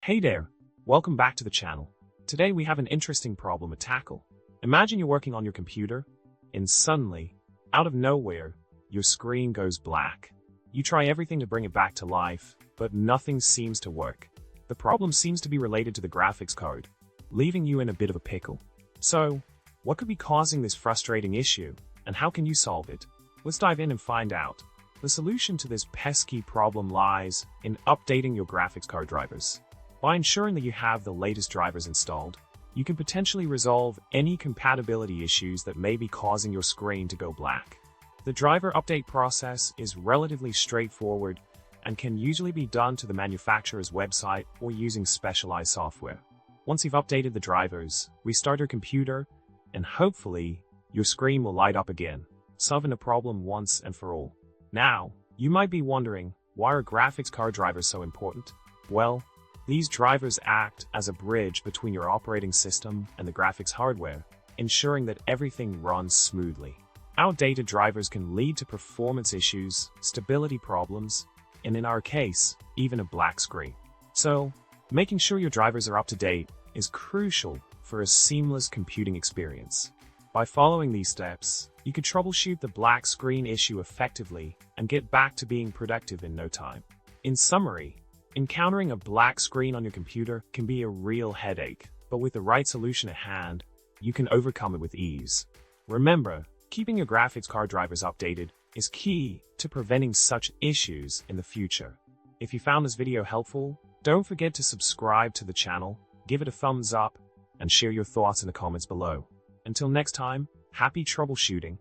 Hey there, welcome back to the channel. Today we have an interesting problem to tackle. Imagine you're working on your computer, and suddenly, out of nowhere, your screen goes black. You try everything to bring it back to life, but nothing seems to work. The problem seems to be related to the graphics card, leaving you in a bit of a pickle. So, what could be causing this frustrating issue, and how can you solve it? Let's dive in and find out. The solution to this pesky problem lies in updating your graphics card drivers. By ensuring that you have the latest drivers installed, you can potentially resolve any compatibility issues that may be causing your screen to go black. The driver update process is relatively straightforward and can usually be done to the manufacturer's website or using specialized software. Once you've updated the drivers, restart your computer, and hopefully, your screen will light up again, solving the problem once and for all. Now, you might be wondering, why are graphics card drivers so important? Well, these drivers act as a bridge between your operating system and the graphics hardware, ensuring that everything runs smoothly. Outdated drivers can lead to performance issues, stability problems, and in our case, even a black screen. So, making sure your drivers are up to date is crucial for a seamless computing experience. By following these steps, you can troubleshoot the black screen issue effectively and get back to being productive in no time. In summary, encountering a black screen on your computer can be a real headache, but with the right solution at hand, you can overcome it with ease. Remember, keeping your graphics card drivers updated is key to preventing such issues in the future. If you found this video helpful, don't forget to subscribe to the channel, give it a thumbs up, and share your thoughts in the comments below. Until next time, happy troubleshooting.